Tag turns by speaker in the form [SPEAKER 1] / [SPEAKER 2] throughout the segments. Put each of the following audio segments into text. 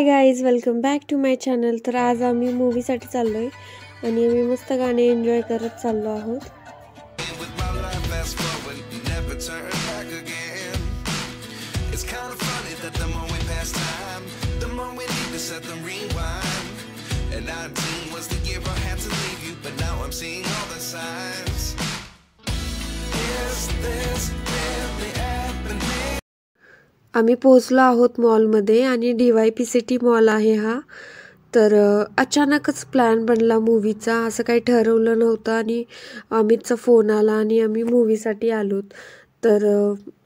[SPEAKER 1] High guys, welcome back to my channel. तर आज आम्ही मूवीसाठी चाललोय आणि आम्ही मस्त गाणे एन्जॉय करत चाललो आहोत। आम्ही पोहोचलो आहोत मॉलमध्ये आणि DYP सिटी मॉल आहे हा। तर अचानकच प्लॅन बनला मूवीचा, असं काही ठरवलं नव्हतं आणि अमितचा फोन आला आणि आम्ही मूवीसाठी आलोत। तर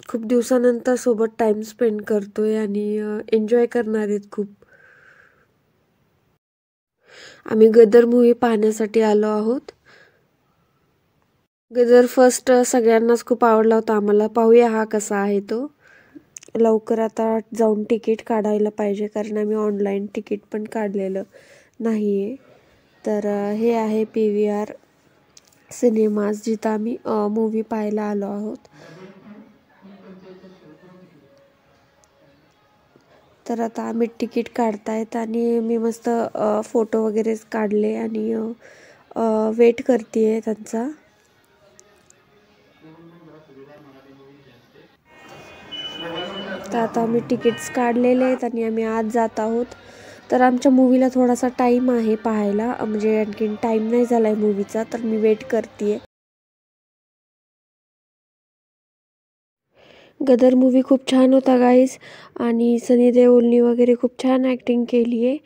[SPEAKER 1] खूप दिवसानंतर सोबत टाइम स्पेंड करतोय आणि एन्जॉय करणार आहेत खूप। आम्ही गदर मूवी पाहण्यासाठी आलो आहोत। गदर फर्स्ट सगळ्यांनाच खूप आवडला होता आम्हाला। पाहूया हा कसा आहे तो। लवकर आता जाऊन तिकीट काढायला पाहिजे, कारण आम्ही ऑनलाईन तिकीट पण काढलेलं नाही आहे। तर हे आहे PVR सिनेमाज, जिथं आम्ही मूवी पाहायला आलो आहोत। तर आता आम्ही तिकीट काढतायत आणि मी मस्त फोटो वगैरे काढले आणि वेट करते त्यांचा। तर आता आम्ही तिकीट्स काढलेले आहेत आणि आम्ही आज जात आहोत। तर आमच्या मूवीला थोडासा टाईम आहे पाहायला, म्हणजे आणखीन टाईम नाही झाला आहे मूवीचा, तर मी वेट करते। गदर मूवी खूप छान होता गाईज आणि सनी देओलनी वगैरे खूप छान ॲक्टिंग केली आहे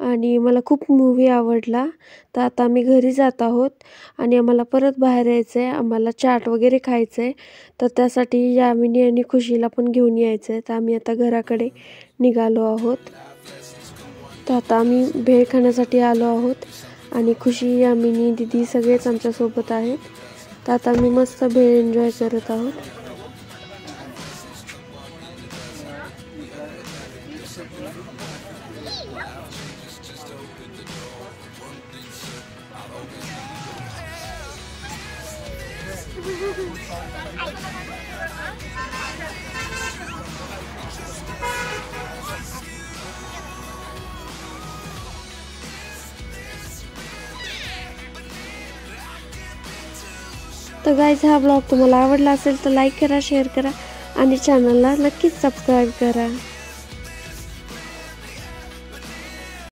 [SPEAKER 1] आणि मला खूप मूवी आवडला। तर आता आम्ही घरी जात आहोत आणि आम्हाला परत बाहेर यायचं आहे, आम्हाला चाट वगैरे खायचं आहे। तर त्यासाठी यामिनी आणि खुशीला पण घेऊन यायचं आहे। तर आम्ही आता घराकडे निघालो आहोत। तर आता आम्ही भेळ खाण्यासाठी आलो आहोत आणि खुशी, यामिनी, दीदी सगळेच आमच्यासोबत आहेत। तर आता आम्ही मस्त भेळ एन्जॉय करत आहोत। तर गाईज, हा ब्लॉग तुम्हाला आवडला असेल तर लाईक करा, शेअर करा आणि चॅनलला नक्कीच सबस्क्राईब करा।